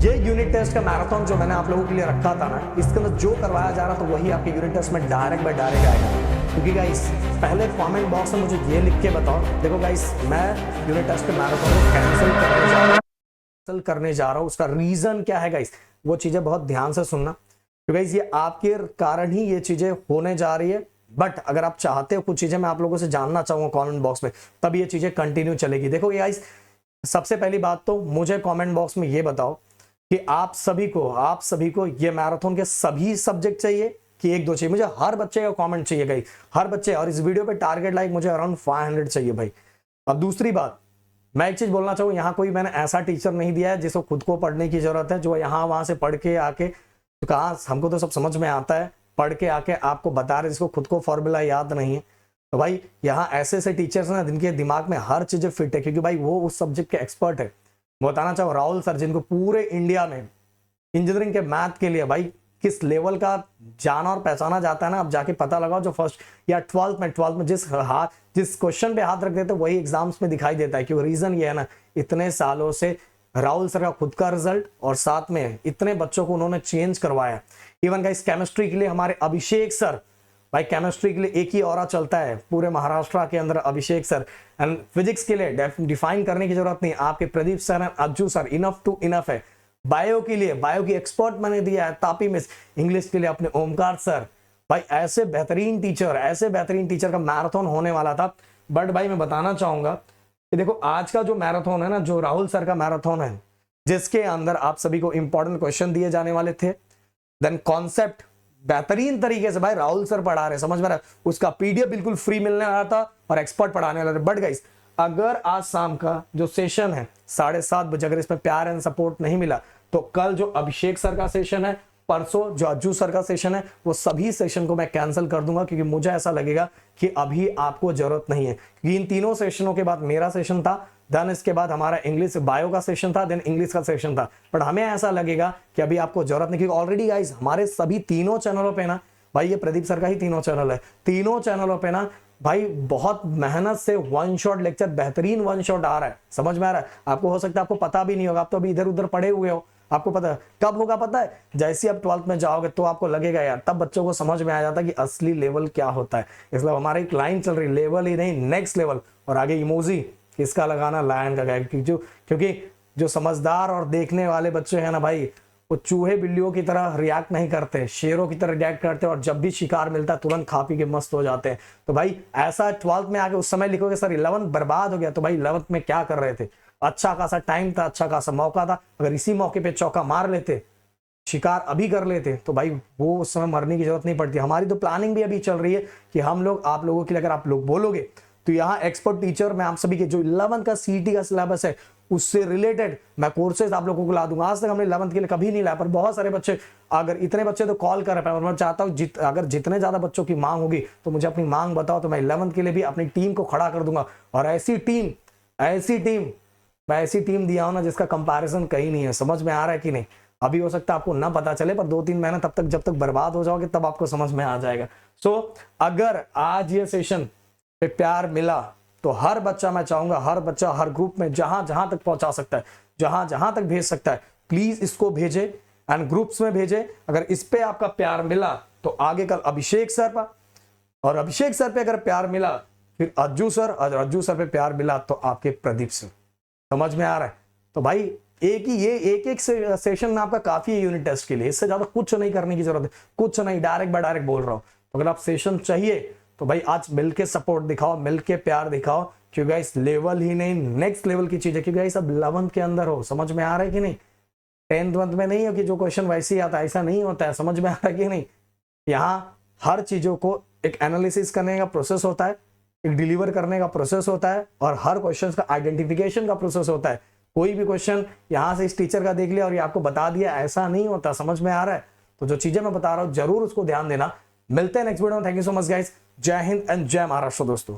ये unit test का marathon जो मैंने आप लोगों के लिए रखा था ना, इसके अंदर जो करवाया जा रहा था वही आपके यूनिट टेस्ट में डायरेक्ट बाय डायरेक्ट आएगा। क्योंकि गाइस पहले कमेंट बॉक्स में मुझे ये लिख के बताओ, देखो गाइस मैं यूनिट टेस्ट के मैराथन को कैंसिल करने जा रहा हूँ। उसका रीजन क्या है गाइस, वो चीजें बहुत ध्यान से सुनना, क्योंकि गाइस ये आपके कारण ही ये चीजें होने जा रही है। बट अगर आप चाहते हो कुछ चीजें मैं आप लोगों से जानना चाहूंगा कमेंट बॉक्स में, तब ये चीजें कंटिन्यू चलेगी। देखो गाइस सबसे पहली बात तो मुझे कमेंट बॉक्स में ये बताओ कि आप सभी को ये मैराथन के सभी सब्जेक्ट चाहिए कि एक दो चाहिए। मुझे हर बच्चे का कमेंट चाहिए भाई, हर बच्चे। और इस वीडियो पे टारगेट लाइक मुझे अराउंड 500 चाहिए भाई। अब दूसरी बात मैं एक चीज बोलना चाहूँ, यहाँ कोई मैंने ऐसा टीचर नहीं दिया है जिसको खुद को पढ़ने की जरूरत है, जो यहाँ वहां से पढ़ के आके तो कहा हमको तो सब समझ में आता है, पढ़ के आके आपको बता रहे जिसको खुद को फॉर्मूला याद नहीं है। तो भाई यहाँ ऐसे ऐसे टीचर्स हैं जिनके दिमाग में हर चीज फिट है, क्योंकि भाई वो उस सब्जेक्ट के एक्सपर्ट है। बताना चाहूँ राहुल सर, जिनको पूरे इंडिया में इंजीनियरिंग के मैथ के लिए भाई किस लेवल का जाना और पहचाना जाता है ना, अब जाके पता लगाओ। जो फर्स्ट या 12th में जिस क्वेश्चन पे हाथ रख देते वही एग्जाम्स में दिखाई देता है। क्योंकि रीजन ये है ना, इतने सालों से राहुल सर का खुद का रिजल्ट और साथ में इतने बच्चों को उन्होंने चेंज करवाया। इवन गाइस केमिस्ट्री के लिए हमारे अभिषेक सर, भाई केमिस्ट्री के लिए एक ही ऑरा चलता है पूरे महाराष्ट्र के अंदर, अभिषेक सर। एंड फिजिक्स के लिए डिफाइन करने की जरूरत नहीं, आपके Pradeep sir and Ajju sir enough to enough है। बायो के लिए बायो की एक्सपर्ट मैंने दिया है तापी मिस। इंग्लिश के लिए अपने ओमकार सर। भाई ऐसे बेहतरीन टीचर का मैराथन होने वाला था। बट भाई मैं बताना चाहूंगा कि देखो आज का जो मैराथन है ना, जो राहुल सर का मैराथन है, जिसके अंदर आप सभी को इंपॉर्टेंट क्वेश्चन दिए जाने वाले थे, देन कॉन्सेप्ट बेहतरीन तरीके से भाई राहुल सर पढ़ा रहे, समझ में रहा, उसका पीडीएफ बिल्कुल फ्री मिलने वाला था और एक्सपर्ट पढ़ाने वाले थे। बट गाइस अगर आज शाम का जो सेशन है 7:30 बजे, अगर इसमें प्यार एंड सपोर्ट नहीं मिला, तो कल जो अभिषेक सर का सेशन है, परसों जो अज्जू सर का सेशन है, वो सभी सेशन को मैं कैंसिल कर दूंगा। क्योंकि मुझे ऐसा लगेगा कि अभी आपको जरूरत नहीं है। क्योंकि इन तीनों सेशनों के बाद मेरा सेशन था, देन इसके बाद हमारा इंग्लिश बायो का सेशन था, देन इंग्लिश का सेशन था। बट हमें ऐसा लगेगा कि अभी आपको जरूरत नहीं, क्योंकि ऑलरेडी गाइस हमारे सभी तीनों चैनलों पे ना, भाई ये प्रदीप सर का ही तीनों चैनल है, तीनों चैनलों पे ना भाई बहुत मेहनत से वन शॉट लेक्चर, बेहतरीन वन शॉट आ रहा है। समझ में आ रहा है आपको? हो सकता है आपको पता भी नहीं होगा, आप तो अभी इधर उधर पड़े हुए हो, आपको पता है कब होगा पता है? जैसे आप 12th में जाओगे तो आपको लगेगा यार, तब बच्चों को समझ में आ जाता है कि असली लेवल क्या होता है। इसलिए हमारी एक लाइन चल रही, लेवल ही नहीं नेक्स्ट लेवल, और आगे इमोजी किसका लगाना, लायन का। क्योंकि जो समझदार और देखने वाले बच्चे हैं ना भाई, वो चूहे बिल्लियों की तरह रिएक्ट नहीं करते, शेरों की तरह रिएक्ट करते, और जब भी शिकार मिलता है तुरंत खा पी के मस्त हो जाते हैं। तो भाई ऐसा 12th में आके उस समय लिखोगे सर 11th बर्बाद हो गया, तो भाई 11th में क्या कर रहे थे? अच्छा खासा टाइम था, अच्छा खासा मौका था, अगर इसी मौके पे चौका मार लेते, शिकार अभी कर लेते, तो भाई वो उस समय मरने की जरूरत नहीं पड़ती। हमारी तो प्लानिंग भी अभी चल रही है कि हम लोग आप लोगों के लिए, अगर आप लोग बोलोगे तो यहाँ एक्सपर्ट टीचर मैं आप सभी के जो 11th का सीटी का सिलेबस है उससे रिलेटेड मैं कोर्सेज आप लोगों को ला दूंगा। आज तक हमने 11th के लिए कभी नहीं लाया, पर बहुत सारे बच्चे, अगर इतने बच्चे तो कॉल कर रहे हैं, मैं चाहता हूँ अगर जितने ज्यादा बच्चों की मांग होगी तो मुझे अपनी मांग बताओ, तो मैं 11th के लिए भी अपनी टीम को खड़ा कर दूंगा। और ऐसी टीम दिया हो ना जिसका कंपैरिजन कहीं नहीं है। समझ में आ रहा है कि नहीं? अभी हो सकता है आपको ना पता चले, पर 2-3 महीना तब तक जब तक बर्बाद हो जाओगे तब आपको समझ में आ जाएगा। सो अगर आज ये सेशन पे प्यार मिला तो हर बच्चा, मैं चाहूंगा हर बच्चा हर ग्रुप में जहां जहां तक पहुंचा सकता है, जहां जहां तक भेज सकता है, प्लीज इसको भेजे एंड ग्रुप्स में भेजे। अगर इस पे आपका प्यार मिला तो आगे कल अभिषेक सर पर, और अभिषेक सर पे अगर प्यार मिला फिर अज्जू सर, और अज्जू सर पे प्यार मिला तो आपके प्रदीप सर। समझ में आ रहा है? तो भाई एक सेशन में आपका काफी है यूनिट टेस्ट के लिए, इससे ज्यादा कुछ नहीं करने की जरूरत है, कुछ नहीं, डायरेक्ट बाय डायरेक्ट बोल रहा हूं। तो अगर आप सेशन चाहिए तो भाई आज मिलके सपोर्ट दिखाओ, मिलके प्यार दिखाओ, क्योंकि इस लेवल ही नहीं नेक्स्ट लेवल की चीज है। क्योंकि सब 11th के अंदर हो, समझ में आ रहा है कि नहीं? 10th में नहीं हो कि जो क्वेश्चन वैसे ही आता है, ऐसा नहीं होता है। समझ में आ रहा है कि नहीं? यहाँ हर चीजों को एक एनालिसिस करने का प्रोसेस होता है, एक डिलीवर करने का प्रोसेस होता है, और हर क्वेश्चन का आइडेंटिफिकेशन का प्रोसेस होता है। कोई भी क्वेश्चन यहाँ से इस टीचर का देख लिया और ये आपको बता दिया, ऐसा नहीं होता। समझ में आ रहा है? तो जो चीजें मैं बता रहा हूँ जरूर उसको ध्यान देना। मिलते हैं नेक्स्ट वीडियो में। Thank you so much guys. जय हिंद एंड जय महाराष्ट्र दोस्तों।